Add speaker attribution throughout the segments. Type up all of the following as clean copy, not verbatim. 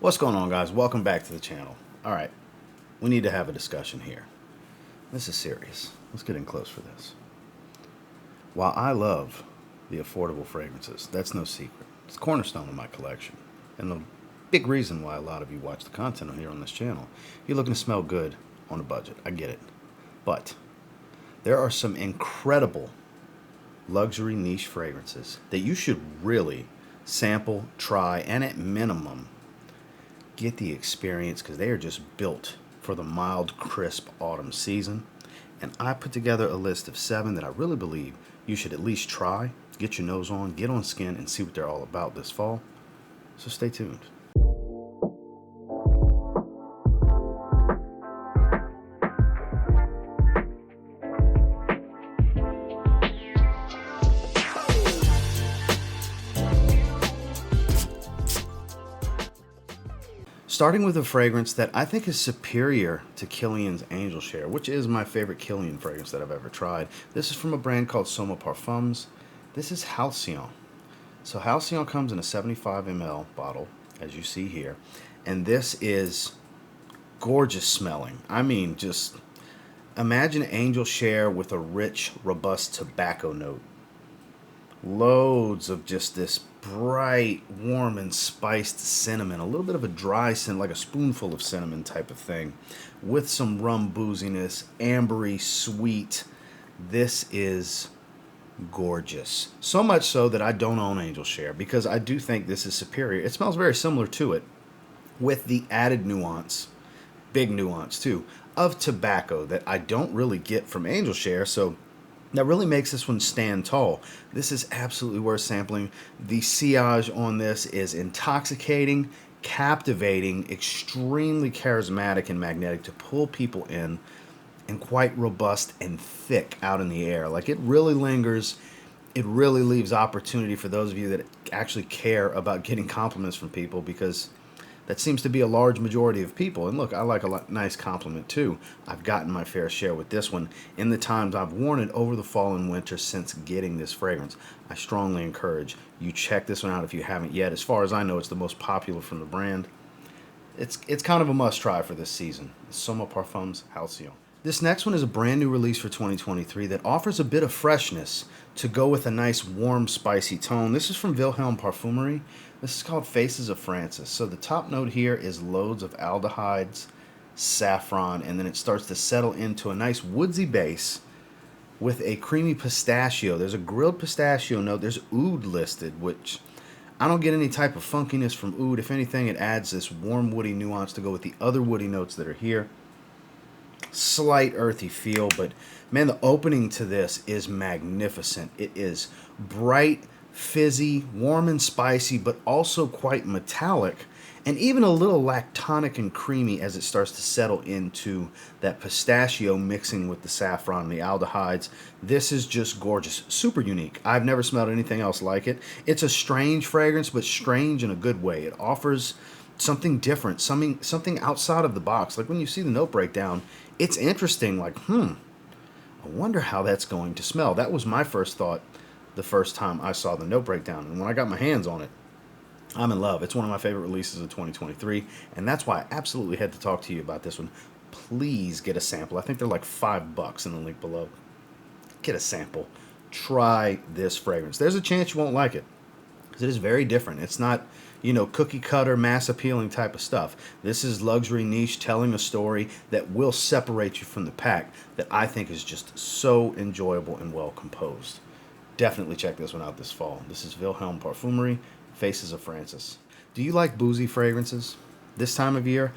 Speaker 1: What's going on, guys? Welcome back to the channel. Alright, we need to have a discussion here. This is serious. Let's get in close for this. While I love the affordable fragrances, that's no secret. It's a cornerstone of my collection. And the big reason why a lot of you watch the content here on this channel. You're looking to smell good on a budget. I get it. But there are some incredible luxury niche fragrances that you should really sample, try, and at minimum get the experience, because they are just built for the mild, crisp autumn season. And I put together a list of 7 that I really believe you should at least try, get your nose on, get on skin, and see what they're all about this fall. So stay tuned. Starting with a fragrance that I think is superior to Kilian's Angel Share, which is my favorite Kilian fragrance that I've ever tried. This is from a brand called Som Parfums. This is Halcyon. So Halcyon comes in a 75 ml bottle, as you see here. And this is gorgeous smelling. I mean, just imagine Angel Share with a rich, robust tobacco note. Loads of just this bright, warm, and spiced cinnamon. A little bit of a dry scent, like a spoonful of cinnamon type of thing, with some rum booziness, ambery, sweet. This is gorgeous. So much so that I don't own Angel Share, because I do think this is superior. It smells very similar to it, with the added nuance, big nuance too, of tobacco that I don't really get from Angel Share. So that really makes this one stand tall. This is absolutely worth sampling. The sillage on this is intoxicating, captivating, extremely charismatic and magnetic to pull people in, and quite robust and thick out in the air. Like, it really lingers. It really leaves opportunity for those of you that actually care about getting compliments from people, because that seems to be a large majority of people. And look, I like a nice compliment too. I've gotten my fair share with this one in the times I've worn it over the fall and winter since getting this fragrance. I strongly encourage you check this one out if you haven't yet. As far as I know, it's the most popular from the brand. It's kind of a must-try for this season. Som Parfums Halcyon. This next one is a brand new release for 2023 that offers a bit of freshness to go with a nice warm, spicy tone. This is from Vilhelm Parfumerie. This is called Faces of Francis. So the top note here is loads of aldehydes, saffron, and then it starts to settle into a nice woodsy base with a creamy pistachio. There's a grilled pistachio note. There's oud listed, which I don't get any type of funkiness from oud. If anything, it adds this warm woody nuance to go with the other woody notes that are here. Slight earthy feel, but man, the opening to this is magnificent. It is bright, fizzy, warm and spicy, but also quite metallic, and even a little lactonic and creamy as it starts to settle into that pistachio mixing with the saffron and the aldehydes. This is just gorgeous, super unique. I've never smelled anything else like it. It's a strange fragrance, but strange in a good way. It offers something different, something outside of the box. Like when you see the note breakdown, it's interesting, like, I wonder how that's going to smell. That was my first thought the first time I saw the note breakdown. And when I got my hands on it, I'm in love. It's one of my favorite releases of 2023. And that's why I absolutely had to talk to you about this one. Please get a sample. I think they're like $5 in the link below. Get a sample. Try this fragrance. There's a chance you won't like it, because it is very different. It's not, cookie cutter, mass appealing type of stuff. This is luxury niche, telling a story that will separate you from the pack, that I think is just so enjoyable and well composed. Definitely check this one out this fall. This is Vilhelm Parfumerie, Faces of Francis. Do you like boozy fragrances? This time of year,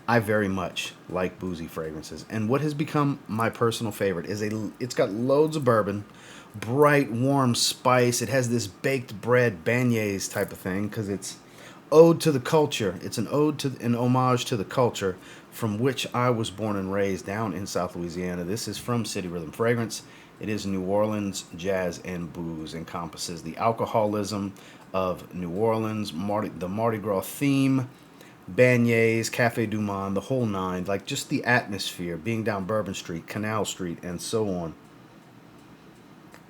Speaker 1: I very much like boozy fragrances. And what has become my personal favorite is it's got loads of bourbon, bright, warm spice. It has this baked bread beignets type of thing, because it's ode to the culture. It's an ode to an homage to the culture from which I was born and raised down in South Louisiana. This is from City Rhythm Fragrance. It is New Orleans jazz and booze. Encompasses the alcoholism of New Orleans, the Mardi Gras theme, beignets, Cafe du Monde, the whole nine. Like, just the atmosphere, being down Bourbon Street, Canal Street, and so on.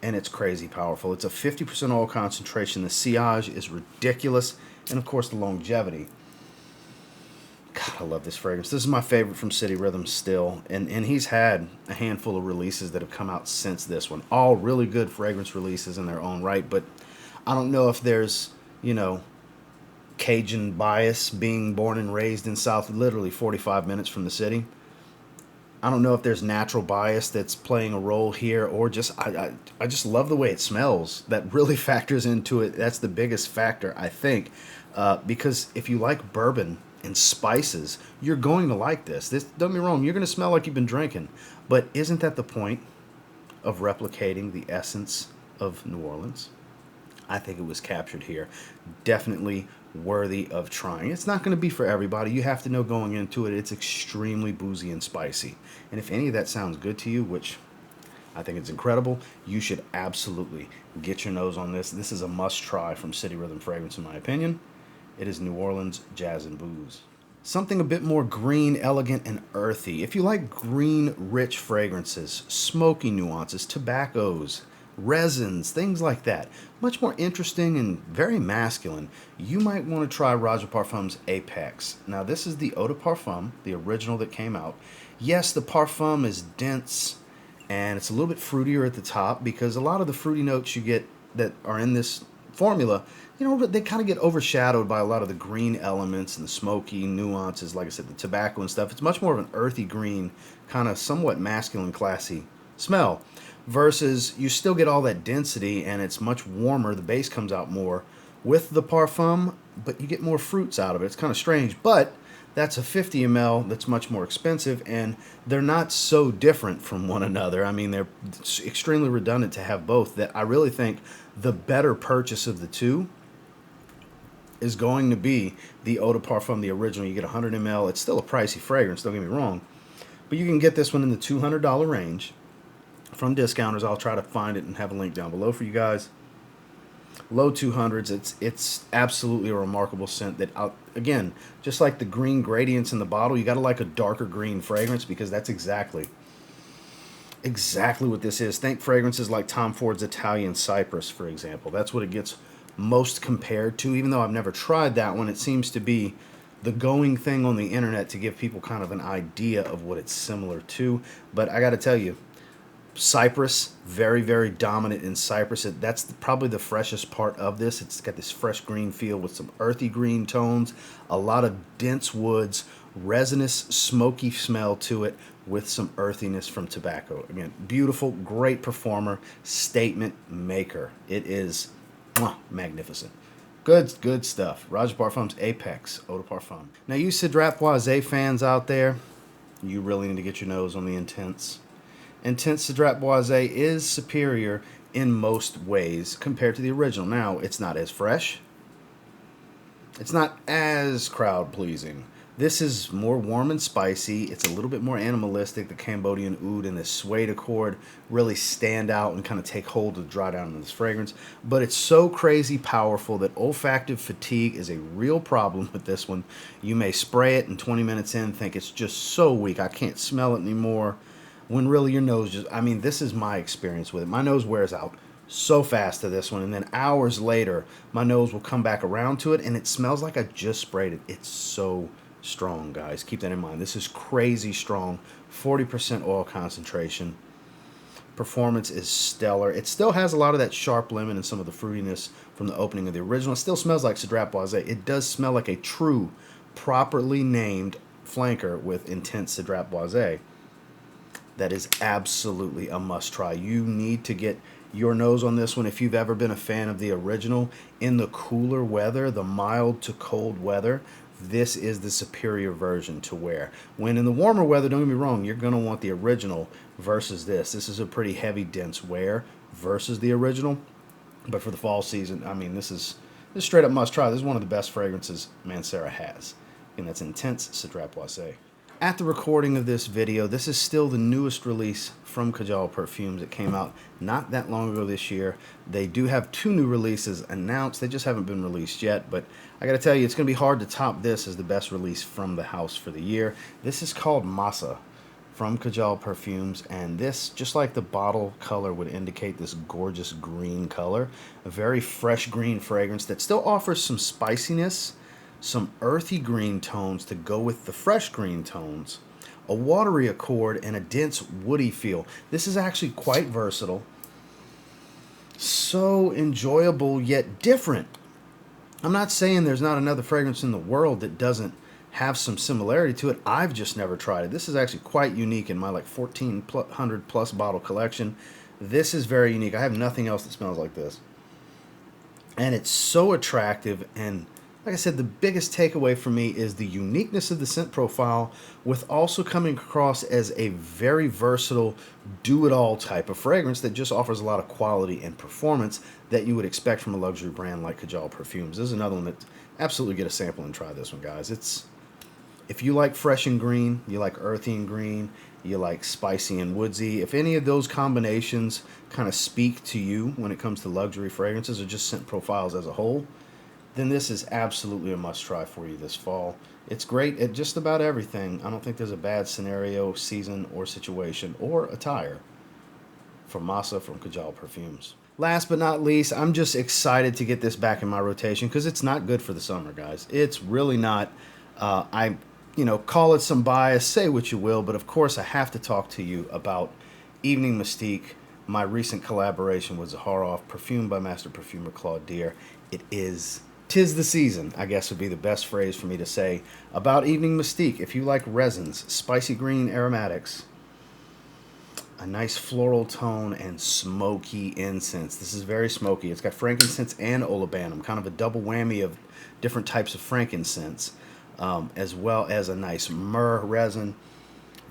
Speaker 1: And it's crazy powerful. It's a 50% oil concentration. The sillage is ridiculous. And, of course, the longevity. I love this fragrance. This is my favorite from City Rhythm still. And he's had a handful of releases that have come out since this one. All really good fragrance releases in their own right. But I don't know if there's, you know, Cajun bias, being born and raised in South, literally 45 minutes from the city. I don't know if there's natural bias that's playing a role here, or just I just love the way it smells. That really factors into it. That's the biggest factor, I think, because if you like bourbon and spices, you're going to like this. This, don't get me wrong, you're going to smell like you've been drinking, but isn't that the point of replicating the essence of New Orleans? I think it was captured here. Definitely worthy of trying. It's not going to be for everybody. You have to know going into it, it's extremely boozy and spicy. And if any of that sounds good to you, which I think it's incredible, you should absolutely get your nose on this. This is a must-try from City Rhythm Fragrance, in my opinion. It is New Orleans Jazz and Booze. Something a bit more green, elegant, and earthy. If you like green, rich fragrances, smoky nuances, tobaccos, resins, things like that, much more interesting and very masculine, you might want to try Roja Parfums Apex. Now, this is the Eau de Parfum, the original that came out. Yes, the parfum is dense and it's a little bit fruitier at the top, because a lot of the fruity notes you get that are in this formula, you know, they kind of get overshadowed by a lot of the green elements and the smoky nuances, like I said, the tobacco and stuff. It's much more of an earthy green, kind of somewhat masculine, classy smell, versus you still get all that density and it's much warmer. The base comes out more with the parfum, but you get more fruits out of it. It's kind of strange, but that's a 50 ml that's much more expensive, and they're not so different from one another. I mean, they're extremely redundant to have both. That I really think the better purchase of the two is going to be the Eau de Parfum, the original. You get 100 ml. It's still a pricey fragrance, don't get me wrong, but you can get this one in the $200 range from discounters. I'll try to find it and have a link down below for you guys. Low 200s. It's absolutely a remarkable scent that, again, just like the green gradients in the bottle, you got to like a darker green fragrance, because that's exactly what this is. Think fragrances like Tom Ford's Italian Cypress, for example. That's what it gets most compared to. Even though I've never tried that one, it seems to be the going thing on the internet to give people kind of an idea of what it's similar to. But I got to tell you, Cypress, very, very dominant in Cypress. That's probably the freshest part of this. It's got this fresh green feel with some earthy green tones, a lot of dense woods, resinous, smoky smell to it with some earthiness from tobacco. Again, beautiful, great performer, statement maker. It is magnificent. Good stuff. Roja Parfums Apex Eau de Parfum. Now, you Cedrat Boise fans out there, you really need to get your nose on the Intense. Intense Cedrat Boise is superior in most ways compared to the original. Now, it's not as fresh. It's not as crowd-pleasing. This is more warm and spicy. It's a little bit more animalistic. The Cambodian oud and the suede accord really stand out and kind of take hold of the dry down in this fragrance. But it's so crazy powerful that olfactive fatigue is a real problem with this one. You may spray it and 20 minutes in think it's just so weak, I can't smell it anymore. When really your nose just, I mean, this is my experience with it. My nose wears out so fast to this one, and then hours later, my nose will come back around to it, and it smells like I just sprayed it. It's so strong, guys. Keep that in mind. This is crazy strong. 40% oil concentration. Performance is stellar. It still has a lot of that sharp lemon and some of the fruitiness from the opening of the original. It still smells like Cedrat Boise. It does smell like a true, properly named flanker with Intense Cedrat Boise. That is absolutely a must-try. You need to get your nose on this one if you've ever been a fan of the original. In the cooler weather, the mild to cold weather, this is the superior version to wear. When in the warmer weather, don't get me wrong, you're going to want the original versus this. This is a pretty heavy, dense wear versus the original. But for the fall season, I mean, this is straight up must-try. This is one of the best fragrances Mancera has, and that's Intense Cedrat Boise. At the recording of this video, this is still the newest release from Jal Perfumes. It came out not that long ago this year. They do have 2 new releases announced. They just haven't been released yet, but I gotta tell you, it's gonna be hard to top this as the best release from the house for the year. This is called Masa from Jal Perfumes, and this, just like the bottle color would indicate, this gorgeous green color, a very fresh green fragrance that still offers some spiciness, some earthy green tones to go with the fresh green tones, a watery accord, and a dense woody feel. This is actually quite versatile. So enjoyable yet different. I'm not saying there's not another fragrance in the world that doesn't have some similarity to it. I've just never tried it. This is actually quite unique in my like 1,400 plus bottle collection. This is very unique. I have nothing else that smells like this. And it's so attractive, and like I said, the biggest takeaway for me is the uniqueness of the scent profile with also coming across as a very versatile do-it-all type of fragrance that just offers a lot of quality and performance that you would expect from a luxury brand like Jal Perfumes. This is another one that absolutely get a sample and try this one, guys. If you like fresh and green, you like earthy and green, you like spicy and woodsy, if any of those combinations kind of speak to you when it comes to luxury fragrances or just scent profiles as a whole, then this is absolutely a must-try for you this fall. It's great at just about everything. I don't think there's a bad scenario, season, or situation, or attire from Masa from Kajal Perfumes. Last but not least, I'm just excited to get this back in my rotation because it's not good for the summer, guys. It's really not. Call it some bias, say what you will, but of course I have to talk to you about Evening Mystique, my recent collaboration with Zaharoff, perfumed by Master Perfumer Claude Deer. Tis the season, I guess would be the best phrase for me to say about Evening Mystique. If you like resins, spicy green aromatics, a nice floral tone, and smoky incense. This is very smoky. It's got frankincense and olibanum, kind of a double whammy of different types of frankincense, as well as a nice myrrh resin.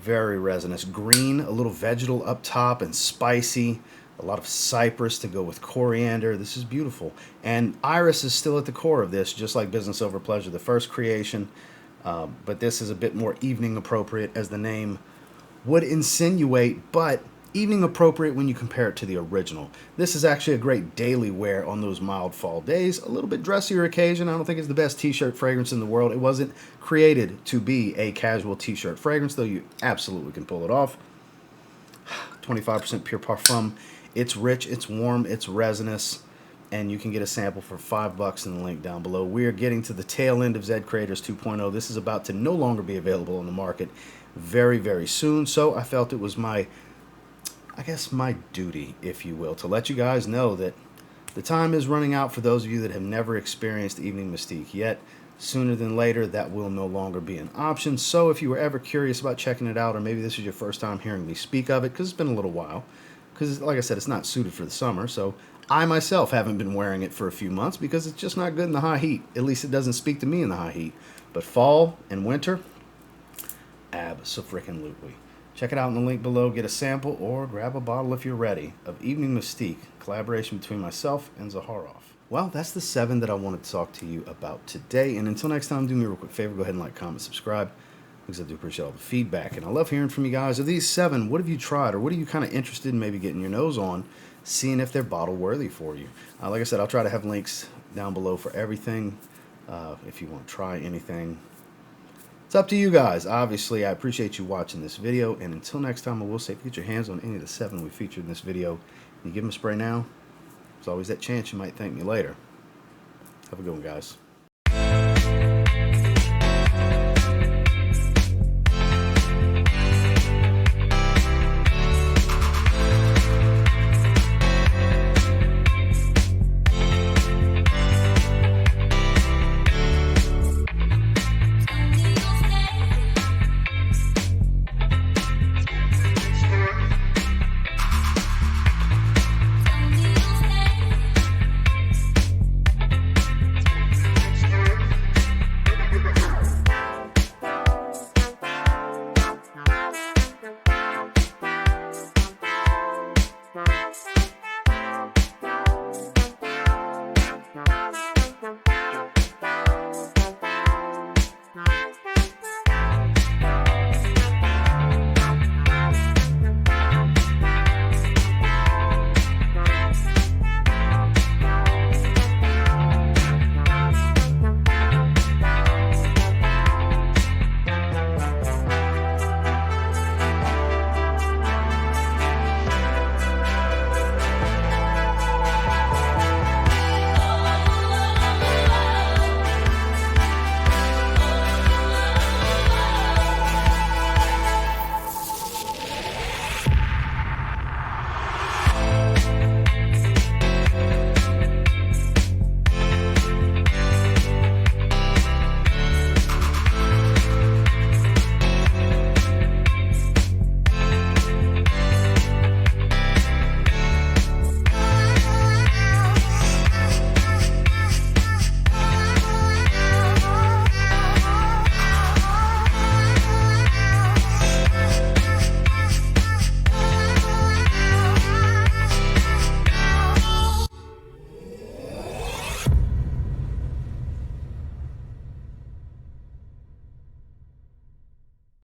Speaker 1: Very resinous. Green, a little vegetal up top, and spicy. A lot of cypress to go with coriander. This is beautiful. And iris is still at the core of this, just like Business Over Pleasure, the first creation. But this is a bit more evening appropriate, as the name would insinuate, but evening appropriate when you compare it to the original. This is actually a great daily wear on those mild fall days. A little bit dressier occasion. I don't think it's the best t-shirt fragrance in the world. It wasn't created to be a casual t-shirt fragrance, though you absolutely can pull it off. 25% pure parfum. It's rich, it's warm, it's resinous, and you can get a sample for $5 in the link down below. We are getting to the tail end of Zed Creators 2.0. This is about to no longer be available on the market very, very soon, so I felt it was my duty, if you will, to let you guys know that the time is running out for those of you that have never experienced Evening Mystique yet. Sooner than later, that will no longer be an option. So if you were ever curious about checking it out, or maybe this is your first time hearing me speak of it, because it's been a little while, because like I said, it's not suited for the summer, so I myself haven't been wearing it for a few months because it's just not good in the high heat. At least it doesn't speak to me in the high heat. But fall and winter, abso-frickin-lutely. Check it out in the link below, get a sample, or grab a bottle if you're ready, of Evening Mystique, collaboration between myself and Zaharoff. Well, that's the 7 that I wanted to talk to you about today. And until next time, do me a real quick favor, go ahead and like, comment, subscribe, because I do appreciate all the feedback. And I love hearing from you guys. Of these 7, what have you tried, or what are you kind of interested in maybe getting your nose on, seeing if they're bottle worthy for you? Like I said, I'll try to have links down below for everything if you want to try anything. It's up to you guys. Obviously, I appreciate you watching this video, and until next time, I will say, if you get your hands on any of the 7 we featured in this video, and you give them a spray now, there's always that chance you might thank me later. Have a good one, guys.